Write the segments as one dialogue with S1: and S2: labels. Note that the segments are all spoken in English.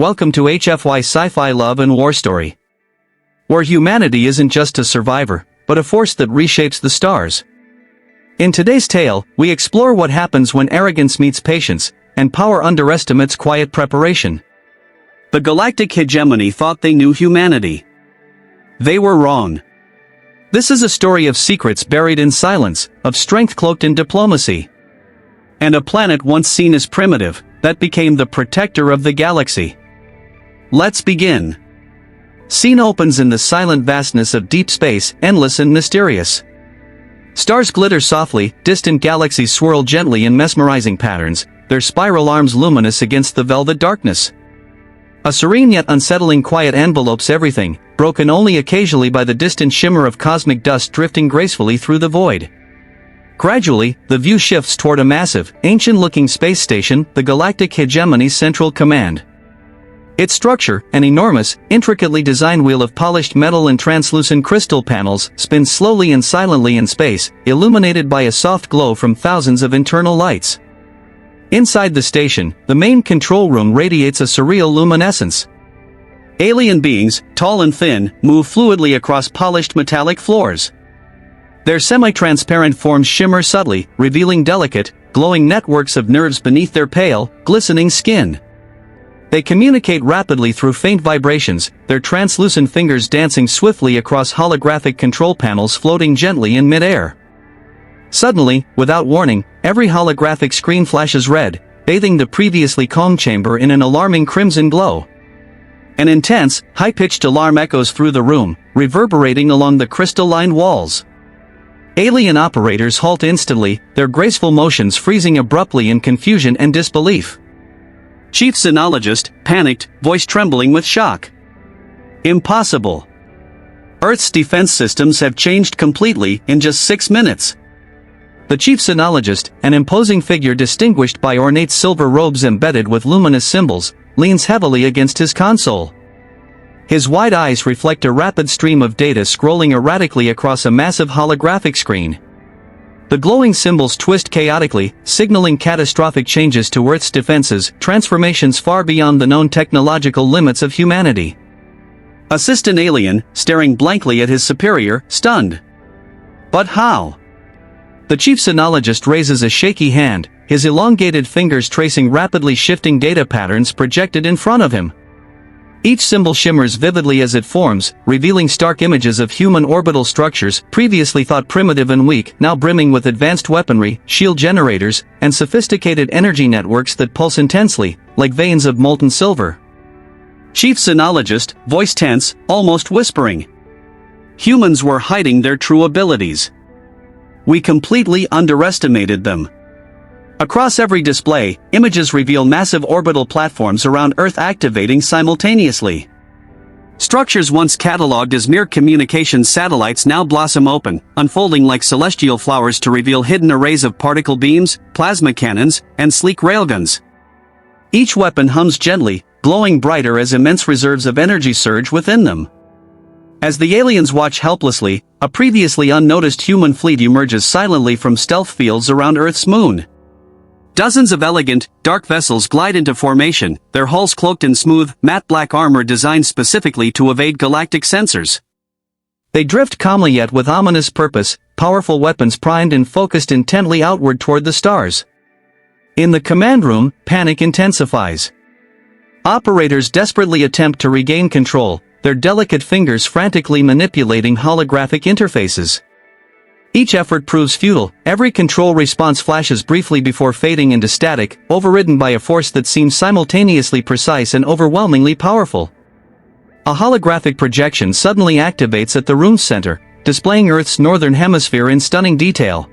S1: welcome to HFY Sci-Fi Love and War Story, where humanity isn't just a survivor, but a force that reshapes the stars. In today's tale, we explore what happens when arrogance meets patience, and power underestimates quiet preparation. The galactic hegemony thought they knew humanity. They were wrong. This is a story of secrets buried in silence, of strength cloaked in diplomacy, and a planet once seen as primitive, that became the protector of the galaxy. Let's begin. Scene opens in the silent vastness of deep space, endless and mysterious. Stars glitter softly, distant galaxies swirl gently in mesmerizing patterns, their spiral arms luminous against the velvet darkness. A serene yet unsettling quiet envelopes everything, broken only occasionally by the distant shimmer of cosmic dust drifting gracefully through the void. Gradually, the view shifts toward a massive, ancient-looking space station, the Galactic Hegemony's central command. Its structure, an enormous, intricately designed wheel of polished metal and translucent crystal panels, spins slowly and silently in space, illuminated by a soft glow from thousands of internal lights. Inside the station, the main control room radiates a surreal luminescence. Alien beings, tall and thin, move fluidly across polished metallic floors. Their semi-transparent forms shimmer subtly, revealing delicate, glowing networks of nerves beneath their pale, glistening skin. They communicate rapidly through faint vibrations, their translucent fingers dancing swiftly across holographic control panels floating gently in mid-air. Suddenly, without warning, every holographic screen flashes red, bathing the previously calm chamber in an alarming crimson glow. An intense, high-pitched alarm echoes through the room, reverberating along the crystal-lined walls. Alien operators halt instantly, their graceful motions freezing abruptly in confusion and disbelief. Chief Sinologist, panicked, voice trembling with shock. Impossible. Earth's defense systems have changed completely in just 6 minutes. The Chief Sinologist, an imposing figure distinguished by ornate silver robes embedded with luminous symbols, leans heavily against his console. His wide eyes reflect a rapid stream of data scrolling erratically across a massive holographic screen. The glowing symbols twist chaotically, signaling catastrophic changes to Earth's defenses, transformations far beyond the known technological limits of humanity. Assistant alien, staring blankly at his superior, stunned. But how? The Chief Sinologist raises a shaky hand, his elongated fingers tracing rapidly shifting data patterns projected in front of him. Each symbol shimmers vividly as it forms, revealing stark images of human orbital structures, previously thought primitive and weak, now brimming with advanced weaponry, shield generators, and sophisticated energy networks that pulse intensely, like veins of molten silver. Chief Sinologist, voice tense, almost whispering. Humans were hiding their true abilities. We completely underestimated them. Across every display, images reveal massive orbital platforms around Earth activating simultaneously. Structures once catalogued as mere communications satellites now blossom open, unfolding like celestial flowers to reveal hidden arrays of particle beams, plasma cannons, and sleek railguns. Each weapon hums gently, glowing brighter as immense reserves of energy surge within them. As the aliens watch helplessly, a previously unnoticed human fleet emerges silently from stealth fields around Earth's moon. Dozens of elegant, dark vessels glide into formation, their hulls cloaked in smooth, matte black armor designed specifically to evade galactic sensors. They drift calmly yet with ominous purpose, powerful weapons primed and focused intently outward toward the stars. In the command room, panic intensifies. Operators desperately attempt to regain control, their delicate fingers frantically manipulating holographic interfaces. Each effort proves futile, every control response flashes briefly before fading into static, overridden by a force that seems simultaneously precise and overwhelmingly powerful. A holographic projection suddenly activates at the room's center, displaying Earth's northern hemisphere in stunning detail.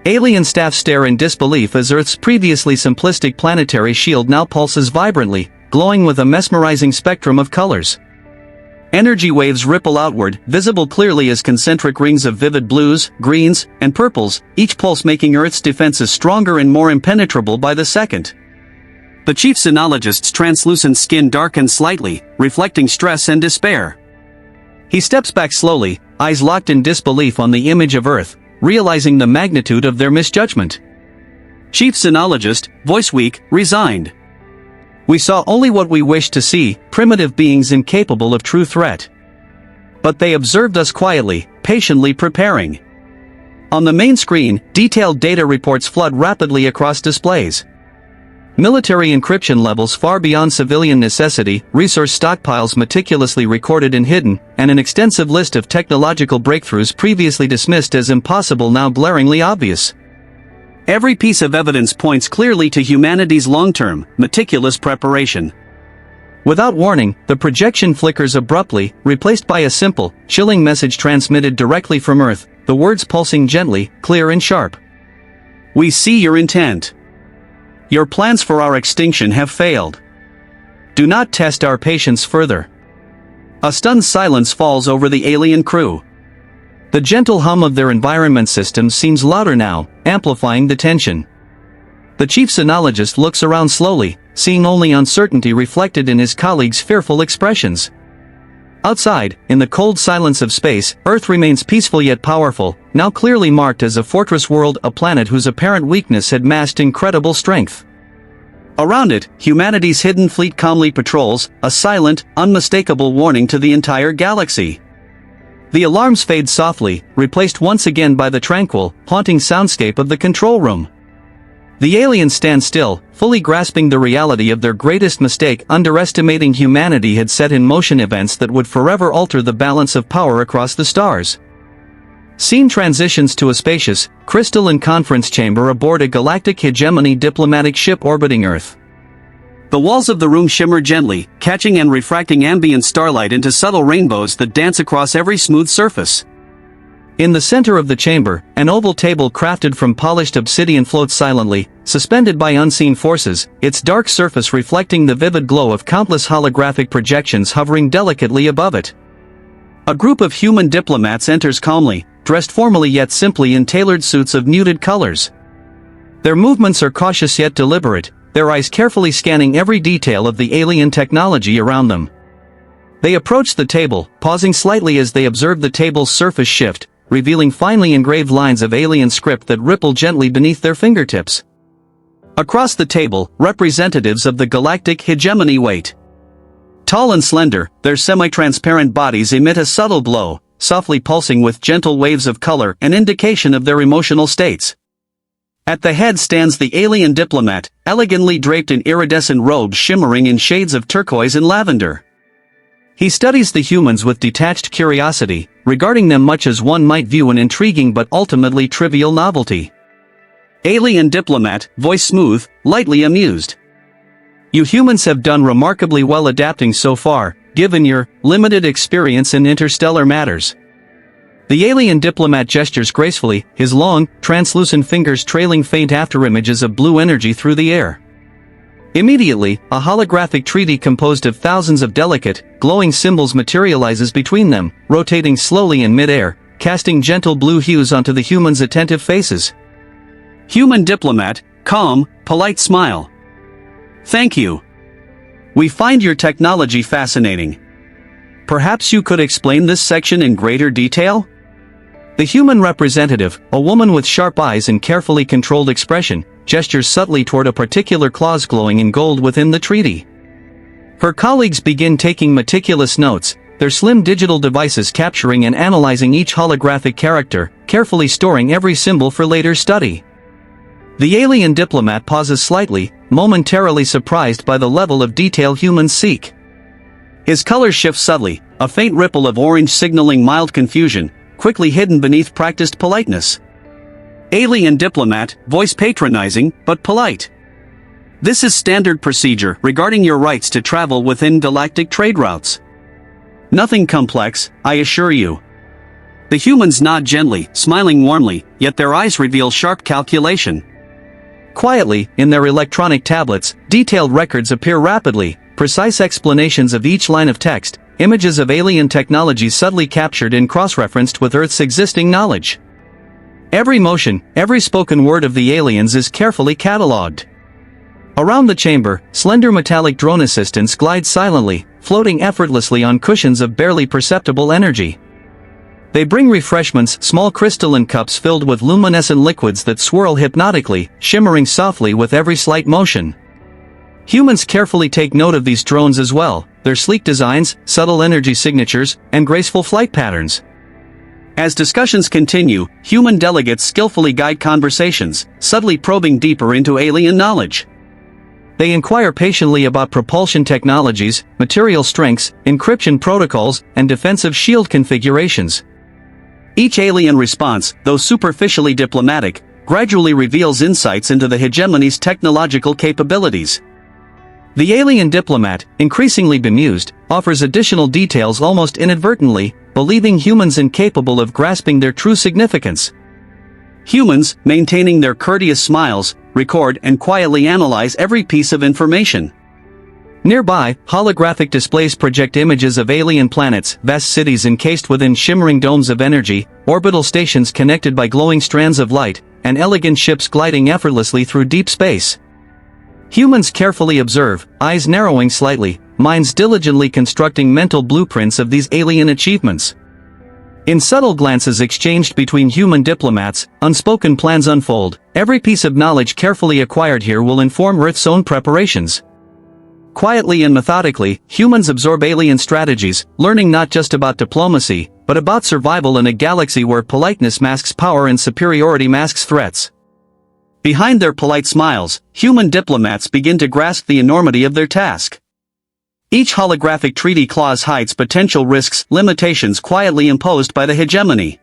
S1: Alien staff stare in disbelief as Earth's previously simplistic planetary shield now pulses vibrantly, glowing with a mesmerizing spectrum of colors. Energy waves ripple outward, visible clearly as concentric rings of vivid blues, greens, and purples, each pulse making Earth's defenses stronger and more impenetrable by the second. The Chief Sinologist's translucent skin darkens slightly, reflecting stress and despair. He steps back slowly, eyes locked in disbelief on the image of Earth, realizing the magnitude of their misjudgment. Chief Sinologist, voice weak, resigned. We saw only what we wished to see, primitive beings incapable of true threat. But they observed us quietly, patiently preparing. On the main screen, detailed data reports flood rapidly across displays. Military encryption levels far beyond civilian necessity, resource stockpiles meticulously recorded and hidden, and an extensive list of technological breakthroughs previously dismissed as impossible now glaringly obvious. Every piece of evidence points clearly to humanity's long-term, meticulous preparation. Without warning, the projection flickers abruptly, replaced by a simple, chilling message transmitted directly from Earth, the words pulsing gently, clear and sharp. We see your intent. Your plans for our extinction have failed. Do not test our patience further. A stunned silence falls over the alien crew. The gentle hum of their environment systems seems louder now, amplifying the tension. The chief sinologist looks around slowly, seeing only uncertainty reflected in his colleagues' fearful expressions. Outside, in the cold silence of space, Earth remains peaceful yet powerful, now clearly marked as a fortress world, a planet whose apparent weakness had masked incredible strength. Around it, humanity's hidden fleet calmly patrols, a silent, unmistakable warning to the entire galaxy. The alarms fade softly, replaced once again by the tranquil, haunting soundscape of the control room. The aliens stand still, fully grasping the reality of their greatest mistake. Underestimating humanity had set in motion events that would forever alter the balance of power across the stars. Scene transitions to a spacious, crystalline conference chamber aboard a galactic hegemony diplomatic ship orbiting Earth. The walls of the room shimmer gently, catching and refracting ambient starlight into subtle rainbows that dance across every smooth surface. In the center of the chamber, an oval table crafted from polished obsidian floats silently, suspended by unseen forces, its dark surface reflecting the vivid glow of countless holographic projections hovering delicately above it. A group of human diplomats enters calmly, dressed formally yet simply in tailored suits of muted colors. Their movements are cautious yet deliberate, their eyes carefully scanning every detail of the alien technology around them. They approach the table, pausing slightly as they observe the table's surface shift, revealing finely engraved lines of alien script that ripple gently beneath their fingertips. Across the table, representatives of the galactic hegemony wait. Tall and slender, their semi-transparent bodies emit a subtle glow, softly pulsing with gentle waves of color, an indication of their emotional states. At the head stands the alien diplomat, elegantly draped in iridescent robes shimmering in shades of turquoise and lavender. He studies the humans with detached curiosity, regarding them much as one might view an intriguing but ultimately trivial novelty. Alien diplomat, voice smooth, lightly amused. You humans have done remarkably well adapting so far, given your limited experience in interstellar matters. The alien diplomat gestures gracefully, his long, translucent fingers trailing faint afterimages of blue energy through the air. Immediately, a holographic treaty composed of thousands of delicate, glowing symbols materializes between them, rotating slowly in mid-air, casting gentle blue hues onto the humans' attentive faces. Human diplomat, calm, polite smile. Thank you. We find your technology fascinating. Perhaps you could explain this section in greater detail? The human representative, a woman with sharp eyes and carefully controlled expression, gestures subtly toward a particular clause glowing in gold within the treaty. Her colleagues begin taking meticulous notes, their slim digital devices capturing and analyzing each holographic character, carefully storing every symbol for later study. The alien diplomat pauses slightly, momentarily surprised by the level of detail humans seek. His color shifts subtly, a faint ripple of orange signaling mild confusion, quickly hidden beneath practiced politeness. Alien diplomat, voice patronizing, but polite. This is standard procedure regarding your rights to travel within galactic trade routes. Nothing complex, I assure you. The humans nod gently, smiling warmly, yet their eyes reveal sharp calculation. Quietly, in their electronic tablets, detailed records appear rapidly, precise explanations of each line of text, images of alien technology subtly captured and cross-referenced with Earth's existing knowledge. Every motion, every spoken word of the aliens is carefully catalogued. Around the chamber, slender metallic drone assistants glide silently, floating effortlessly on cushions of barely perceptible energy. They bring refreshments, small crystalline cups filled with luminescent liquids that swirl hypnotically, shimmering softly with every slight motion. Humans carefully take note of these drones as well, their sleek designs, subtle energy signatures, and graceful flight patterns. As discussions continue, human delegates skillfully guide conversations, subtly probing deeper into alien knowledge. They inquire patiently about propulsion technologies, material strengths, encryption protocols, and defensive shield configurations. Each alien response, though superficially diplomatic, gradually reveals insights into the hegemony's technological capabilities. The alien diplomat, increasingly bemused, offers additional details almost inadvertently, believing humans incapable of grasping their true significance. Humans, maintaining their courteous smiles, record and quietly analyze every piece of information. Nearby, holographic displays project images of alien planets, vast cities encased within shimmering domes of energy, orbital stations connected by glowing strands of light, and elegant ships gliding effortlessly through deep space. Humans carefully observe, eyes narrowing slightly, minds diligently constructing mental blueprints of these alien achievements. In subtle glances exchanged between human diplomats, unspoken plans unfold. Every piece of knowledge carefully acquired here will inform Earth's own preparations. Quietly and methodically, humans absorb alien strategies, learning not just about diplomacy, but about survival in a galaxy where politeness masks power and superiority masks threats. Behind their polite smiles, human diplomats begin to grasp the enormity of their task. Each holographic treaty clause hides potential risks, limitations quietly imposed by the hegemony.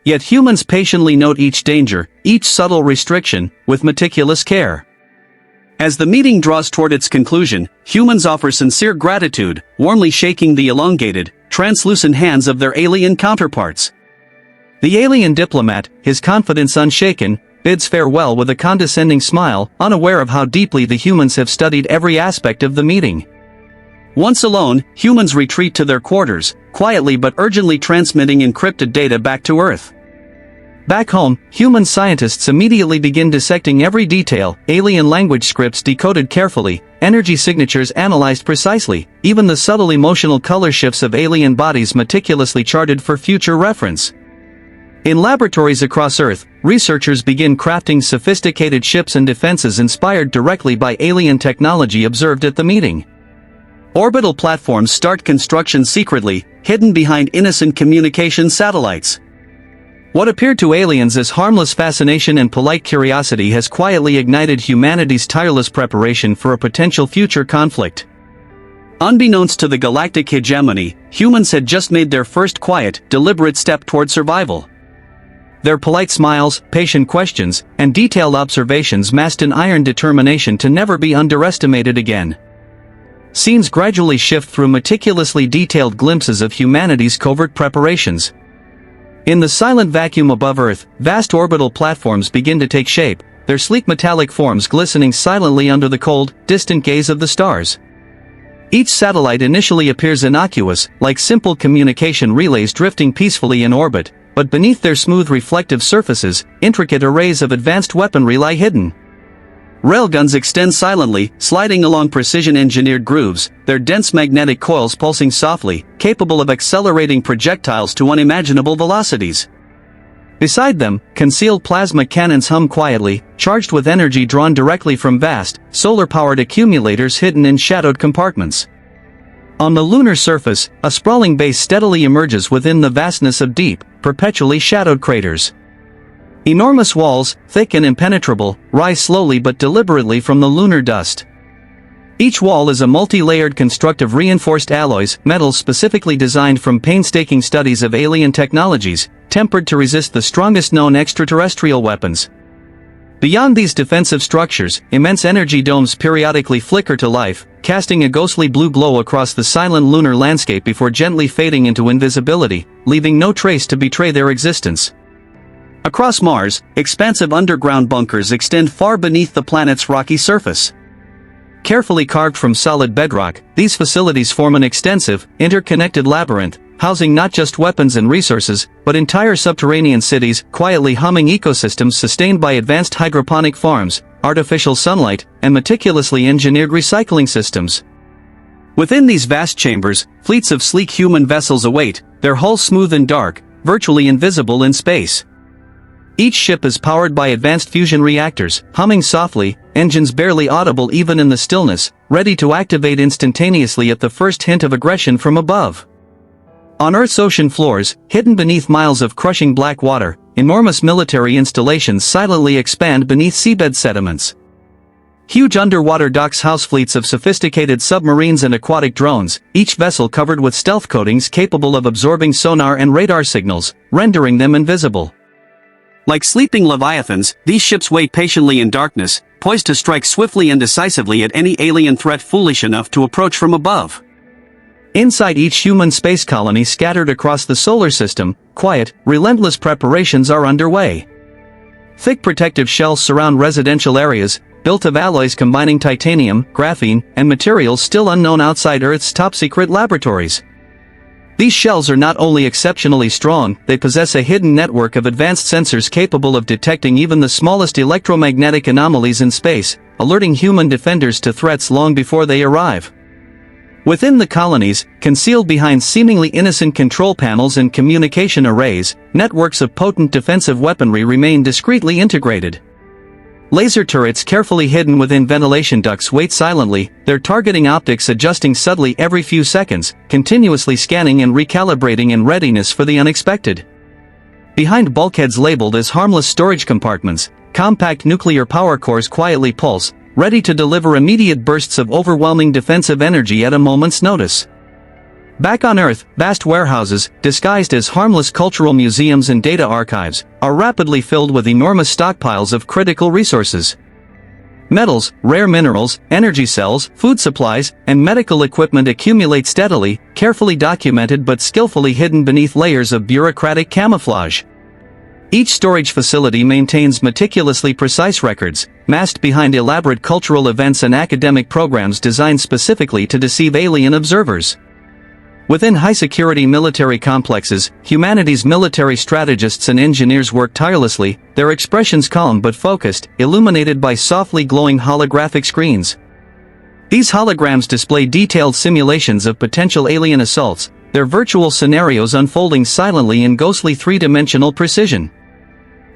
S1: Yet humans patiently note each danger, each subtle restriction, with meticulous care. As the meeting draws toward its conclusion, humans offer sincere gratitude, warmly shaking the elongated, translucent hands of their alien counterparts. The alien diplomat, his confidence unshaken, bids farewell with a condescending smile, unaware of how deeply the humans have studied every aspect of the meeting. Once alone, humans retreat to their quarters, quietly but urgently transmitting encrypted data back to Earth. Back home, human scientists immediately begin dissecting every detail, alien language scripts decoded carefully, energy signatures analyzed precisely, even the subtle emotional color shifts of alien bodies meticulously charted for future reference. In laboratories across Earth, researchers begin crafting sophisticated ships and defenses inspired directly by alien technology observed at the meeting. Orbital platforms start construction secretly, hidden behind innocent communication satellites. What appeared to aliens as harmless fascination and polite curiosity has quietly ignited humanity's tireless preparation for a potential future conflict. Unbeknownst to the galactic hegemony, humans had just made their first quiet, deliberate step toward survival. Their polite smiles, patient questions, and detailed observations masked an iron determination to never be underestimated again. Scenes gradually shift through meticulously detailed glimpses of humanity's covert preparations. In the silent vacuum above Earth, vast orbital platforms begin to take shape, their sleek metallic forms glistening silently under the cold, distant gaze of the stars. Each satellite initially appears innocuous, like simple communication relays drifting peacefully in orbit, but beneath their smooth reflective surfaces, intricate arrays of advanced weaponry lie hidden. Railguns extend silently, sliding along precision-engineered grooves, their dense magnetic coils pulsing softly, capable of accelerating projectiles to unimaginable velocities. Beside them, concealed plasma cannons hum quietly, charged with energy drawn directly from vast, solar-powered accumulators hidden in shadowed compartments. On the lunar surface, a sprawling base steadily emerges within the vastness of deep, perpetually shadowed craters. Enormous walls, thick and impenetrable, rise slowly but deliberately from the lunar dust. Each wall is a multi-layered construct of reinforced alloys, metals specifically designed from painstaking studies of alien technologies, tempered to resist the strongest known extraterrestrial weapons. Beyond these defensive structures, immense energy domes periodically flicker to life, casting a ghostly blue glow across the silent lunar landscape before gently fading into invisibility, leaving no trace to betray their existence. Across Mars, expansive underground bunkers extend far beneath the planet's rocky surface. Carefully carved from solid bedrock, these facilities form an extensive, interconnected labyrinth, housing not just weapons and resources, but entire subterranean cities, quietly humming ecosystems sustained by advanced hydroponic farms, artificial sunlight, and meticulously engineered recycling systems. Within these vast chambers, fleets of sleek human vessels await, their hulls smooth and dark, virtually invisible in space. Each ship is powered by advanced fusion reactors, humming softly, engines barely audible even in the stillness, ready to activate instantaneously at the first hint of aggression from above. On Earth's ocean floors, hidden beneath miles of crushing black water, enormous military installations silently expand beneath seabed sediments. Huge underwater docks house fleets of sophisticated submarines and aquatic drones, each vessel covered with stealth coatings capable of absorbing sonar and radar signals, rendering them invisible. Like sleeping leviathans, these ships wait patiently in darkness, poised to strike swiftly and decisively at any alien threat foolish enough to approach from above. Inside each human space colony scattered across the solar system, quiet, relentless preparations are underway. Thick protective shells surround residential areas, built of alloys combining titanium, graphene, and materials still unknown outside Earth's top-secret laboratories. These shells are not only exceptionally strong, they possess a hidden network of advanced sensors capable of detecting even the smallest electromagnetic anomalies in space, alerting human defenders to threats long before they arrive. Within the colonies, concealed behind seemingly innocent control panels and communication arrays, networks of potent defensive weaponry remain discreetly integrated. Laser turrets carefully hidden within ventilation ducts wait silently, their targeting optics adjusting subtly every few seconds, continuously scanning and recalibrating in readiness for the unexpected. Behind bulkheads labeled as harmless storage compartments, compact nuclear power cores quietly pulse, ready to deliver immediate bursts of overwhelming defensive energy at a moment's notice. Back on Earth, vast warehouses, disguised as harmless cultural museums and data archives, are rapidly filled with enormous stockpiles of critical resources. Metals, rare minerals, energy cells, food supplies, and medical equipment accumulate steadily, carefully documented but skillfully hidden beneath layers of bureaucratic camouflage. Each storage facility maintains meticulously precise records, masked behind elaborate cultural events and academic programs designed specifically to deceive alien observers. Within high-security military complexes, humanity's military strategists and engineers work tirelessly, their expressions calm but focused, illuminated by softly glowing holographic screens. These holograms display detailed simulations of potential alien assaults, their virtual scenarios unfolding silently in ghostly three-dimensional precision.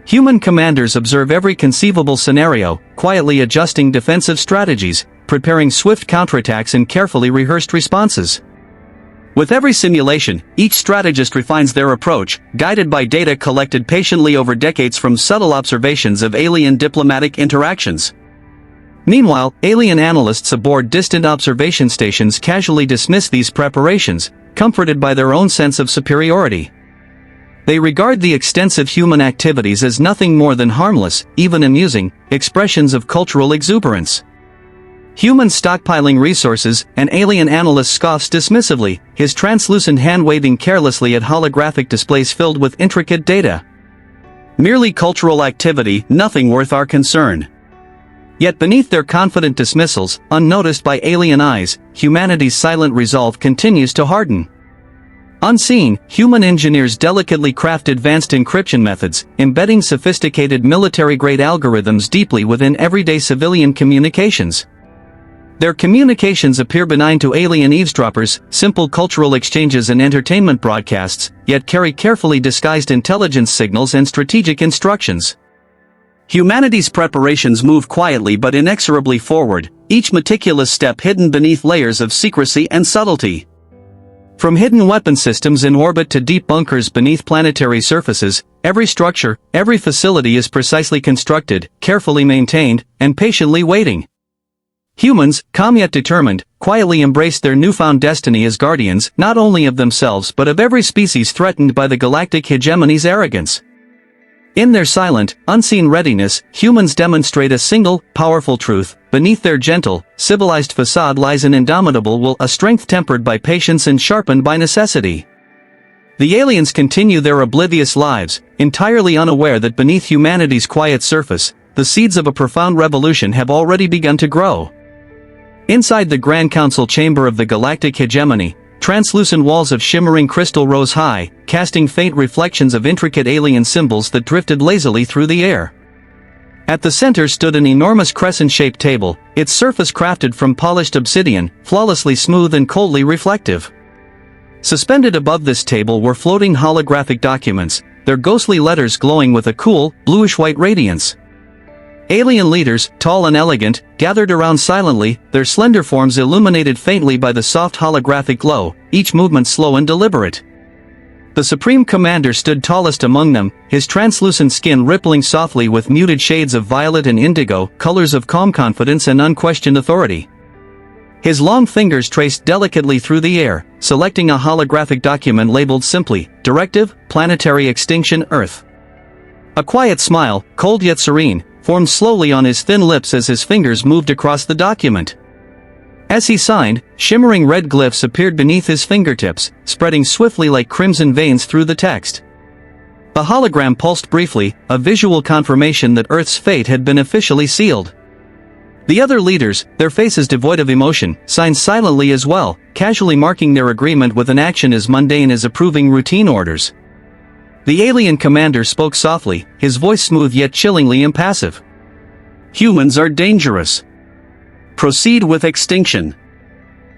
S1: Human commanders observe every conceivable scenario, quietly adjusting defensive strategies, preparing swift counterattacks and carefully rehearsed responses. With every simulation, each strategist refines their approach, guided by data collected patiently over decades from subtle observations of alien diplomatic interactions. Meanwhile, alien analysts aboard distant observation stations casually dismiss these preparations, comforted by their own sense of superiority. They regard the extensive human activities as nothing more than harmless, even amusing, expressions of cultural exuberance. Humans stockpiling resources, an alien analyst scoffs dismissively, his translucent hand waving carelessly at holographic displays filled with intricate data. Merely cultural activity, nothing worth our concern. Yet beneath their confident dismissals, unnoticed by alien eyes, humanity's silent resolve continues to harden. Unseen, human engineers delicately craft advanced encryption methods, embedding sophisticated military-grade algorithms deeply within everyday civilian communications. Their communications appear benign to alien eavesdroppers, simple cultural exchanges and entertainment broadcasts, yet carry carefully disguised intelligence signals and strategic instructions. Humanity's preparations move quietly but inexorably forward, each meticulous step hidden beneath layers of secrecy and subtlety. From hidden weapon systems in orbit to deep bunkers beneath planetary surfaces, every structure, every facility is precisely constructed, carefully maintained, and patiently waiting. Humans, calm yet determined, quietly embrace their newfound destiny as guardians not only of themselves but of every species threatened by the galactic hegemony's arrogance. In their silent, unseen readiness, humans demonstrate a single, powerful truth: beneath their gentle, civilized facade lies an indomitable will, a strength tempered by patience and sharpened by necessity. The aliens continue their oblivious lives, entirely unaware that beneath humanity's quiet surface, the seeds of a profound revolution have already begun to grow. Inside the Grand Council chamber of the galactic hegemony, translucent walls of shimmering crystal rose high, casting faint reflections of intricate alien symbols that drifted lazily through the air. At the center stood an enormous crescent-shaped table, its surface crafted from polished obsidian, flawlessly smooth and coldly reflective. Suspended above this table were floating holographic documents, their ghostly letters glowing with a cool, bluish-white radiance. Alien leaders, tall and elegant, gathered around silently, their slender forms illuminated faintly by the soft holographic glow, each movement slow and deliberate. The Supreme Commander stood tallest among them, his translucent skin rippling softly with muted shades of violet and indigo, colors of calm confidence and unquestioned authority. His long fingers traced delicately through the air, selecting a holographic document labeled simply, Directive, Planetary Extinction, Earth. A quiet smile, cold yet serene, formed slowly on his thin lips as his fingers moved across the document. As he signed, shimmering red glyphs appeared beneath his fingertips, spreading swiftly like crimson veins through the text. The hologram pulsed briefly, a visual confirmation that Earth's fate had been officially sealed. The other leaders, their faces devoid of emotion, signed silently as well, casually marking their agreement with an action as mundane as approving routine orders. The alien commander spoke softly, his voice smooth yet chillingly impassive. "Humans are dangerous. Proceed with extinction."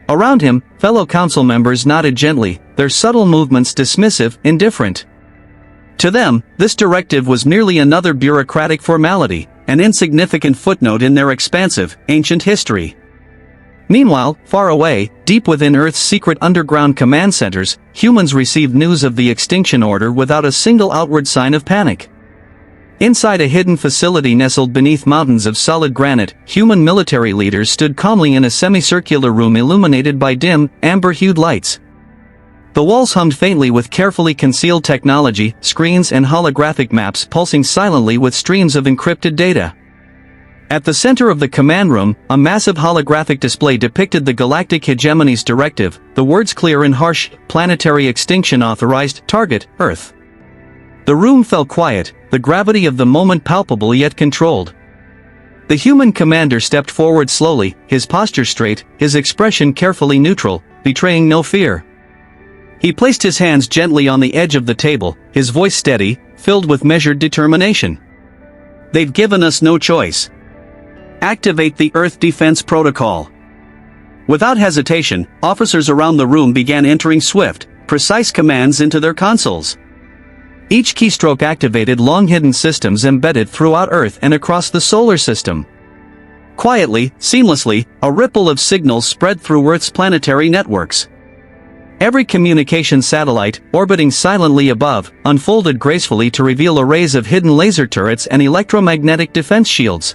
S1: Around him, fellow council members nodded gently, their subtle movements dismissive, indifferent. To them, this directive was merely another bureaucratic formality, an insignificant footnote in their expansive, ancient history. Meanwhile, far away, deep within Earth's secret underground command centers, humans received news of the Extinction Order without a single outward sign of panic. Inside a hidden facility nestled beneath mountains of solid granite, human military leaders stood calmly in a semicircular room illuminated by dim, amber-hued lights. The walls hummed faintly with carefully concealed technology, screens and holographic maps pulsing silently with streams of encrypted data. At the center of the command room, a massive holographic display depicted the Galactic Hegemony's directive, the words clear and harsh, Planetary Extinction Authorized, Target, Earth. The room fell quiet, the gravity of the moment palpable yet controlled. The human commander stepped forward slowly, his posture straight, his expression carefully neutral, betraying no fear. He placed his hands gently on the edge of the table, his voice steady, filled with measured determination. "They've given us no choice. Activate the Earth Defense Protocol." Without hesitation, officers around the room began entering swift, precise commands into their consoles. Each keystroke activated long-hidden systems embedded throughout Earth and across the solar system. Quietly, seamlessly, a ripple of signals spread through Earth's planetary networks. Every communication satellite, orbiting silently above, unfolded gracefully to reveal arrays of hidden laser turrets and electromagnetic defense shields.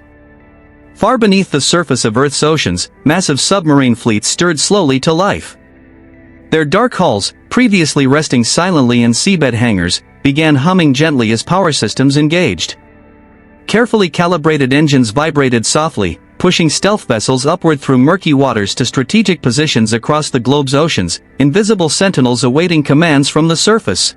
S1: Far beneath the surface of Earth's oceans, massive submarine fleets stirred slowly to life. Their dark hulls, previously resting silently in seabed hangars, began humming gently as power systems engaged. Carefully calibrated engines vibrated softly, pushing stealth vessels upward through murky waters to strategic positions across the globe's oceans, invisible sentinels awaiting commands from the surface.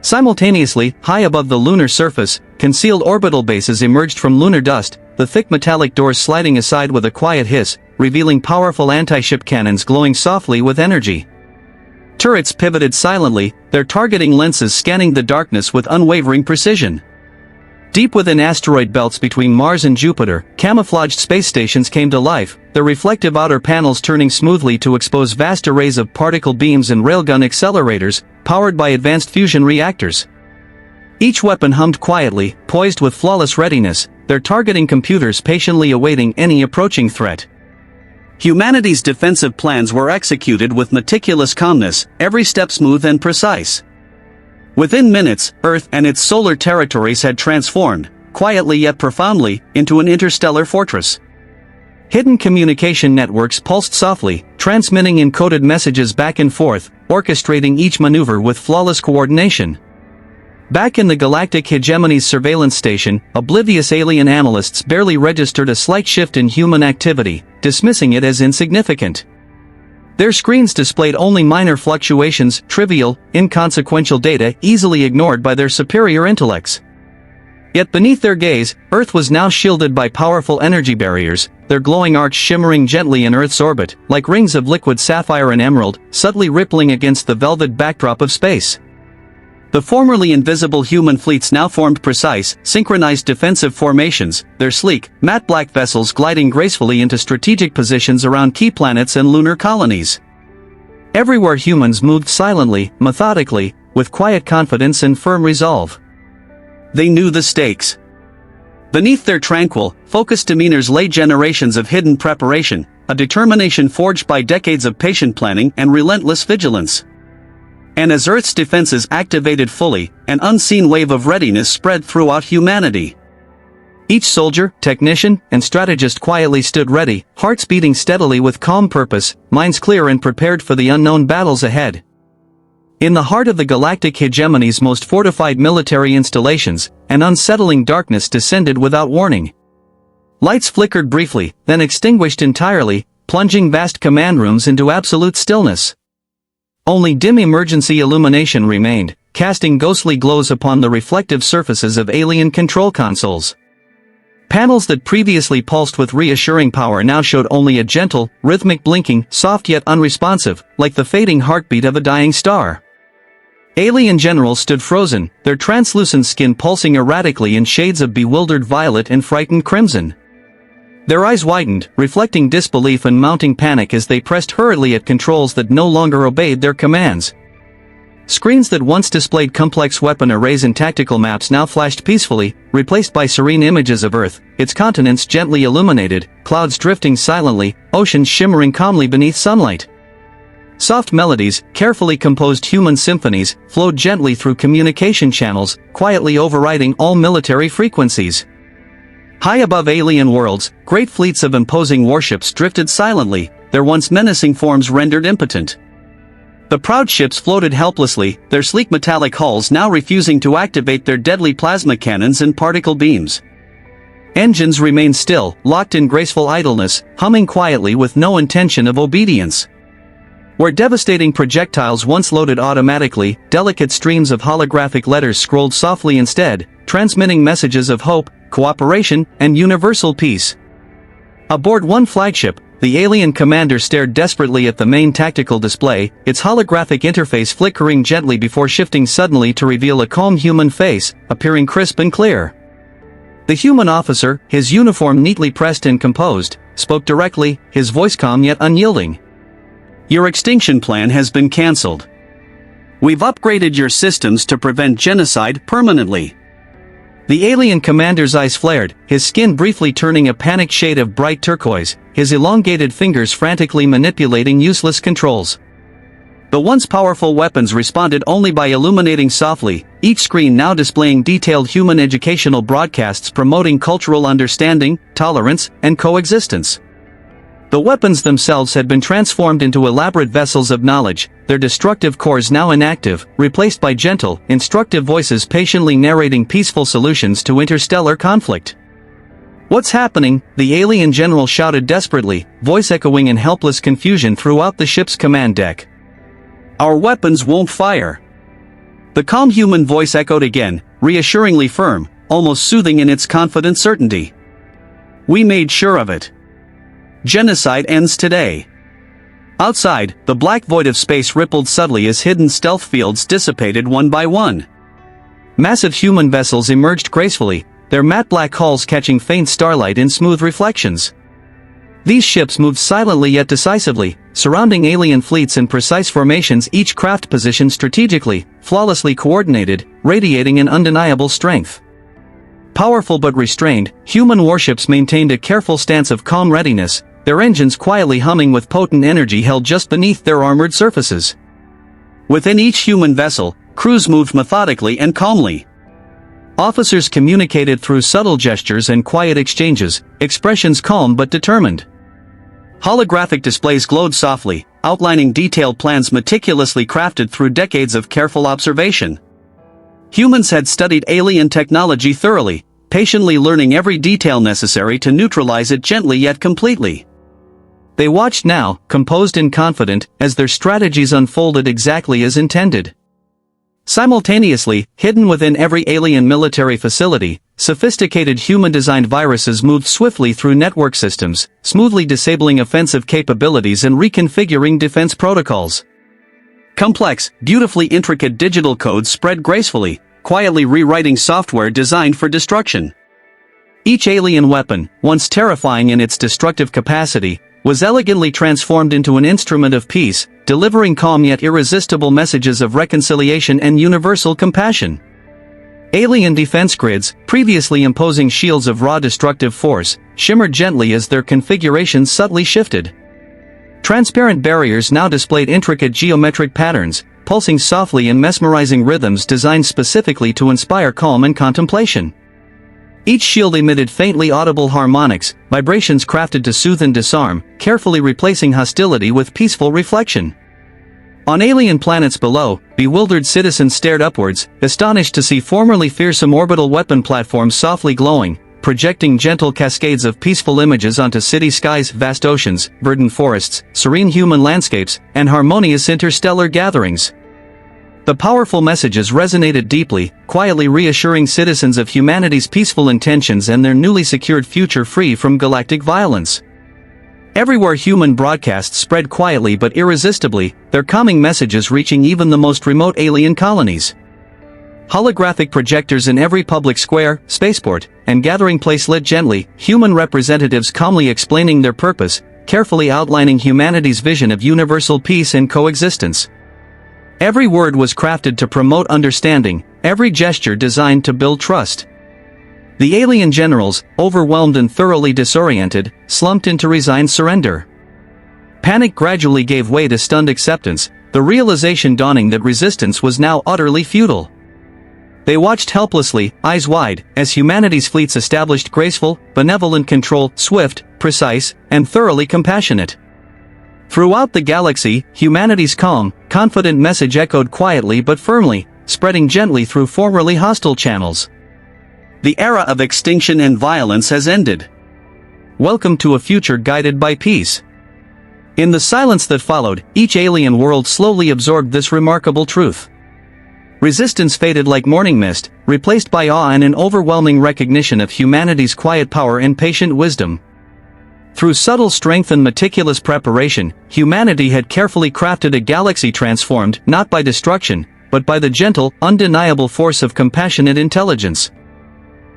S1: Simultaneously, high above the lunar surface, concealed orbital bases emerged from lunar dust, the thick metallic doors sliding aside with a quiet hiss, revealing powerful anti-ship cannons glowing softly with energy. Turrets pivoted silently, their targeting lenses scanning the darkness with unwavering precision. Deep within asteroid belts between Mars and Jupiter, camouflaged space stations came to life, their reflective outer panels turning smoothly to expose vast arrays of particle beams and railgun accelerators, powered by advanced fusion reactors. Each weapon hummed quietly, poised with flawless readiness, their targeting computers patiently awaiting any approaching threat. Humanity's defensive plans were executed with meticulous calmness, every step smooth and precise. Within minutes, Earth and its solar territories had transformed, quietly yet profoundly, into an interstellar fortress. Hidden communication networks pulsed softly, transmitting encoded messages back and forth, orchestrating each maneuver with flawless coordination. Back in the Galactic Hegemony's surveillance station, oblivious alien analysts barely registered a slight shift in human activity, dismissing it as insignificant. Their screens displayed only minor fluctuations, trivial, inconsequential data easily ignored by their superior intellects. Yet beneath their gaze, Earth was now shielded by powerful energy barriers, their glowing arch shimmering gently in Earth's orbit, like rings of liquid sapphire and emerald, subtly rippling against the velvet backdrop of space. The formerly invisible human fleets now formed precise, synchronized defensive formations, their sleek, matte black vessels gliding gracefully into strategic positions around key planets and lunar colonies. Everywhere humans moved silently, methodically, with quiet confidence and firm resolve. They knew the stakes. Beneath their tranquil, focused demeanors lay generations of hidden preparation, a determination forged by decades of patient planning and relentless vigilance. And as Earth's defenses activated fully, an unseen wave of readiness spread throughout humanity. Each soldier, technician, and strategist quietly stood ready, hearts beating steadily with calm purpose, minds clear and prepared for the unknown battles ahead. In the heart of the galactic hegemony's most fortified military installations, an unsettling darkness descended without warning. Lights flickered briefly, then extinguished entirely, plunging vast command rooms into absolute stillness. Only dim emergency illumination remained, casting ghostly glows upon the reflective surfaces of alien control consoles. Panels that previously pulsed with reassuring power now showed only a gentle, rhythmic blinking, soft yet unresponsive, like the fading heartbeat of a dying star. Alien generals stood frozen, their translucent skin pulsing erratically in shades of bewildered violet and frightened crimson. Their eyes widened, reflecting disbelief and mounting panic as they pressed hurriedly at controls that no longer obeyed their commands. Screens that once displayed complex weapon arrays and tactical maps now flashed peacefully, replaced by serene images of Earth, its continents gently illuminated, clouds drifting silently, oceans shimmering calmly beneath sunlight. Soft melodies, carefully composed human symphonies, flowed gently through communication channels, quietly overriding all military frequencies. High above alien worlds, great fleets of imposing warships drifted silently, their once menacing forms rendered impotent. The proud ships floated helplessly, their sleek metallic hulls now refusing to activate their deadly plasma cannons and particle beams. Engines remained still, locked in graceful idleness, humming quietly with no intention of obedience. Where devastating projectiles once loaded automatically, delicate streams of holographic letters scrolled softly instead, transmitting messages of hope, cooperation, and universal peace. Aboard one flagship, the alien commander stared desperately at the main tactical display, its holographic interface flickering gently before shifting suddenly to reveal a calm human face, appearing crisp and clear. The human officer, his uniform neatly pressed and composed, spoke directly, his voice calm yet unyielding. "Your extinction plan has been cancelled. We've upgraded your systems to prevent genocide permanently." The alien commander's eyes flared, his skin briefly turning a panicked shade of bright turquoise, his elongated fingers frantically manipulating useless controls. The once powerful weapons responded only by illuminating softly, each screen now displaying detailed human educational broadcasts promoting cultural understanding, tolerance, and coexistence. The weapons themselves had been transformed into elaborate vessels of knowledge, their destructive cores now inactive, replaced by gentle, instructive voices patiently narrating peaceful solutions to interstellar conflict. "What's happening?" the alien general shouted desperately, voice echoing in helpless confusion throughout the ship's command deck. "Our weapons won't fire." The calm human voice echoed again, reassuringly firm, almost soothing in its confident certainty. "We made sure of it. Genocide ends today." Outside, the black void of space rippled subtly as hidden stealth fields dissipated one by one. Massive human vessels emerged gracefully, their matte black hulls catching faint starlight in smooth reflections. These ships moved silently yet decisively, surrounding alien fleets in precise formations, each craft positioned strategically, flawlessly coordinated, radiating an undeniable strength. Powerful but restrained, human warships maintained a careful stance of calm readiness, their engines quietly humming with potent energy held just beneath their armored surfaces. Within each human vessel, crews moved methodically and calmly. Officers communicated through subtle gestures and quiet exchanges, expressions calm but determined. Holographic displays glowed softly, outlining detailed plans meticulously crafted through decades of careful observation. Humans had studied alien technology thoroughly, patiently learning every detail necessary to neutralize it gently yet completely. They watched now, composed and confident, as their strategies unfolded exactly as intended. Simultaneously, hidden within every alien military facility, sophisticated human-designed viruses moved swiftly through network systems, smoothly disabling offensive capabilities and reconfiguring defense protocols. Complex, beautifully intricate digital codes spread gracefully, quietly rewriting software designed for destruction. Each alien weapon, once terrifying in its destructive capacity, was elegantly transformed into an instrument of peace, delivering calm yet irresistible messages of reconciliation and universal compassion. Alien defense grids, previously imposing shields of raw destructive force, shimmered gently as their configurations subtly shifted. Transparent barriers now displayed intricate geometric patterns, pulsing softly in mesmerizing rhythms designed specifically to inspire calm and contemplation. Each shield emitted faintly audible harmonics, vibrations crafted to soothe and disarm, carefully replacing hostility with peaceful reflection. On alien planets below, bewildered citizens stared upwards, astonished to see formerly fearsome orbital weapon platforms softly glowing, projecting gentle cascades of peaceful images onto city skies, vast oceans, verdant forests, serene human landscapes, and harmonious interstellar gatherings. The powerful messages resonated deeply, quietly reassuring citizens of humanity's peaceful intentions and their newly secured future free from galactic violence. Everywhere human broadcasts spread quietly but irresistibly, their calming messages reaching even the most remote alien colonies. Holographic projectors in every public square, spaceport, and gathering place lit gently, human representatives calmly explaining their purpose, carefully outlining humanity's vision of universal peace and coexistence. Every word was crafted to promote understanding, every gesture designed to build trust. The alien generals, overwhelmed and thoroughly disoriented, slumped into resigned surrender. Panic gradually gave way to stunned acceptance, the realization dawning that resistance was now utterly futile. They watched helplessly, eyes wide, as humanity's fleets established graceful, benevolent control, swift, precise, and thoroughly compassionate. Throughout the galaxy, humanity's calm, confident message echoed quietly but firmly, spreading gently through formerly hostile channels. The era of extinction and violence has ended. Welcome to a future guided by peace. In the silence that followed, each alien world slowly absorbed this remarkable truth. Resistance faded like morning mist, replaced by awe and an overwhelming recognition of humanity's quiet power and patient wisdom. Through subtle strength and meticulous preparation, humanity had carefully crafted a galaxy transformed not by destruction, but by the gentle, undeniable force of compassionate intelligence.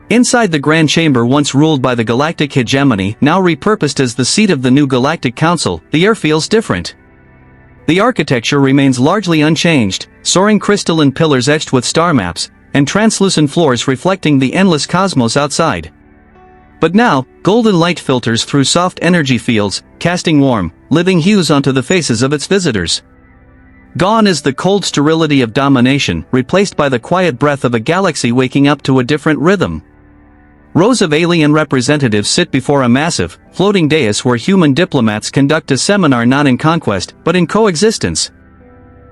S1: Inside the Grand Chamber once ruled by the galactic hegemony, now repurposed as the seat of the new Galactic Council, the air feels different. The architecture remains largely unchanged, soaring crystalline pillars etched with star maps, and translucent floors reflecting the endless cosmos outside. But now, golden light filters through soft energy fields, casting warm, living hues onto the faces of its visitors. Gone is the cold sterility of domination, replaced by the quiet breath of a galaxy waking up to a different rhythm. Rows of alien representatives sit before a massive, floating dais where human diplomats conduct a seminar not in conquest, but in coexistence.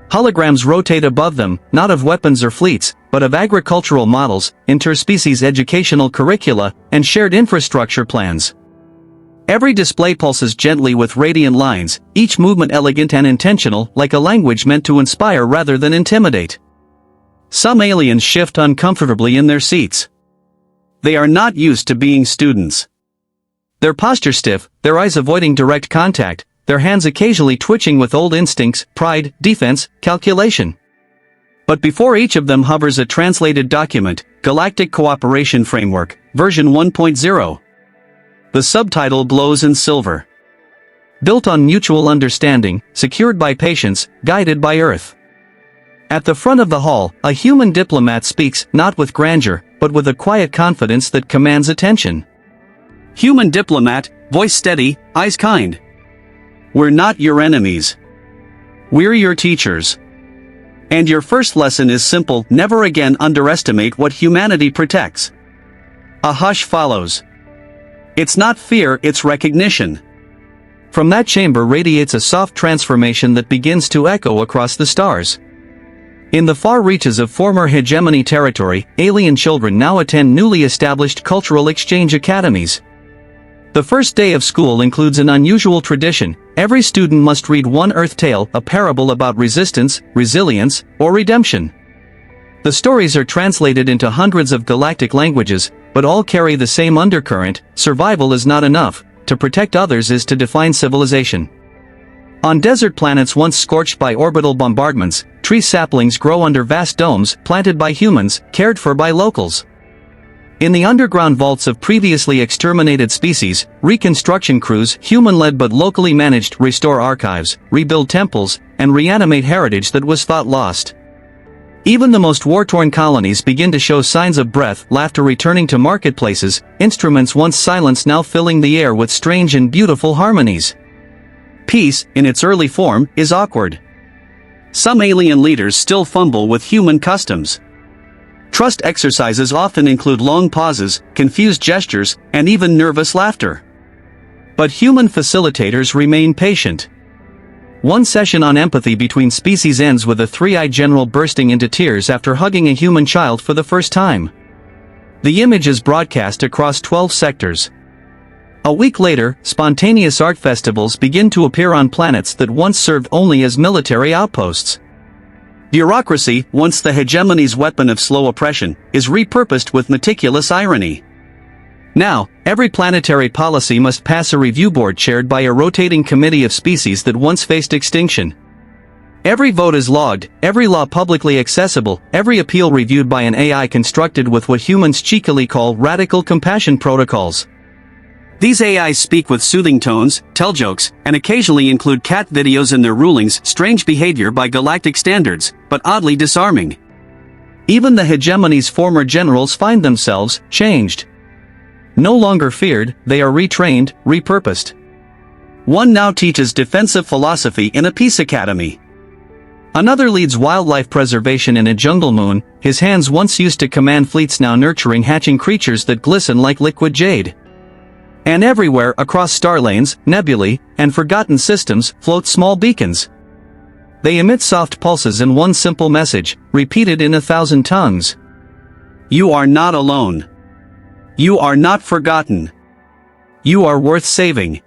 S1: Holograms rotate above them, not of weapons or fleets, but of agricultural models, interspecies educational curricula, and shared infrastructure plans. Every display pulses gently with radiant lines, each movement elegant and intentional, like a language meant to inspire rather than intimidate. Some aliens shift uncomfortably in their seats. They are not used to being students. Their posture stiff, their eyes avoiding direct contact, their hands occasionally twitching with old instincts, pride, defense, calculation. But before each of them hovers a translated document, Galactic Cooperation Framework, version 1.0. The subtitle glows in silver. Built on mutual understanding, secured by patience, guided by Earth. At the front of the hall, a human diplomat speaks, not with grandeur, but with a quiet confidence that commands attention. Human diplomat, voice steady, eyes kind. We're not your enemies. We're your teachers. And your first lesson is simple: never again underestimate what humanity protects. A hush follows. It's not fear, it's recognition. From that chamber radiates a soft transformation that begins to echo across the stars. In the far reaches of former hegemony territory, alien children now attend newly established cultural exchange academies. The first day of school includes an unusual tradition. Every student must read one Earth tale, a parable about resistance, resilience, or redemption. The stories are translated into hundreds of galactic languages, but all carry the same undercurrent: survival is not enough, to protect others is to define civilization. On desert planets once scorched by orbital bombardments, tree saplings grow under vast domes, planted by humans, cared for by locals. In the underground vaults of previously exterminated species, reconstruction crews, human-led but locally managed, restore archives, rebuild temples, and reanimate heritage that was thought lost. Even the most war-torn colonies begin to show signs of breath, laughter returning to marketplaces, instruments once silenced now filling the air with strange and beautiful harmonies. Peace, in its early form, is awkward. Some alien leaders still fumble with human customs. Trust exercises often include long pauses, confused gestures, and even nervous laughter. But human facilitators remain patient. One session on empathy between species ends with a three-eyed general bursting into tears after hugging a human child for the first time. The image is broadcast across 12 sectors. A week later, spontaneous art festivals begin to appear on planets that once served only as military outposts. Bureaucracy, once the hegemony's weapon of slow oppression, is repurposed with meticulous irony. Now, every planetary policy must pass a review board chaired by a rotating committee of species that once faced extinction. Every vote is logged, every law publicly accessible, every appeal reviewed by an AI constructed with what humans cheekily call radical compassion protocols. These AIs speak with soothing tones, tell jokes, and occasionally include cat videos in their rulings, strange behavior by galactic standards, but oddly disarming. Even the hegemony's former generals find themselves changed. No longer feared, they are retrained, repurposed. One now teaches defensive philosophy in a peace academy. Another leads wildlife preservation in a jungle moon, his hands once used to command fleets now nurturing hatching creatures that glisten like liquid jade. And everywhere across star lanes, nebulae, and forgotten systems float small beacons. They emit soft pulses in one simple message, repeated in 1,000 tongues. You are not alone. You are not forgotten. You are worth saving.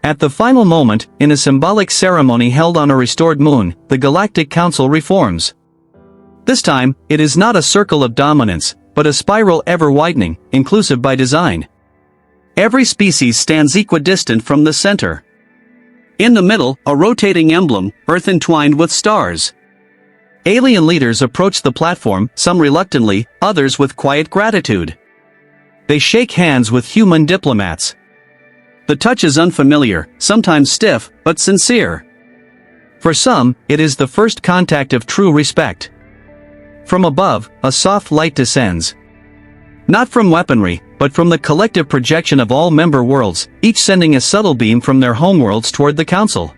S1: At the final moment, in a symbolic ceremony held on a restored moon, the Galactic Council reforms. This time, it is not a circle of dominance, but a spiral ever widening, inclusive by design. Every species stands equidistant from the center. In the middle, a rotating emblem, Earth entwined with stars. Alien leaders approach the platform, some reluctantly, others with quiet gratitude. They shake hands with human diplomats. The touch is unfamiliar, sometimes stiff, but sincere. For some, it is the first contact of true respect. From above, a soft light descends. Not from weaponry, but from the collective projection of all member worlds, each sending a subtle beam from their homeworlds toward the Council.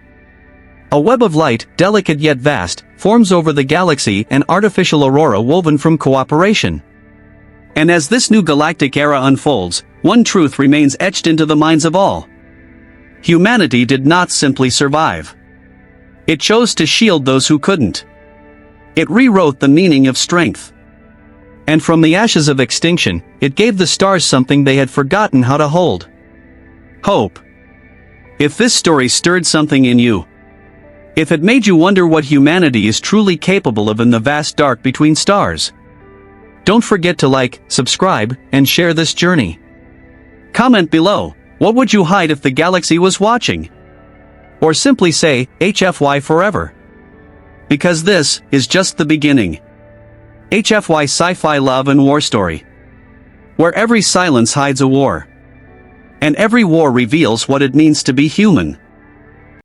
S1: A web of light, delicate yet vast, forms over the galaxy, an artificial aurora woven from cooperation. And as this new galactic era unfolds, one truth remains etched into the minds of all. Humanity did not simply survive. It chose to shield those who couldn't. It rewrote the meaning of strength. And from the ashes of extinction, it gave the stars something they had forgotten how to hold. Hope. If this story stirred something in you, if it made you wonder what humanity is truly capable of in the vast dark between stars, don't forget to like, subscribe, and share this journey. Comment below, what would you hide if the galaxy was watching? Or simply say, HFY forever. Because this is just the beginning. HFY Sci-Fi Love and War Story. Where every silence hides a war. And every war reveals what it means to be human.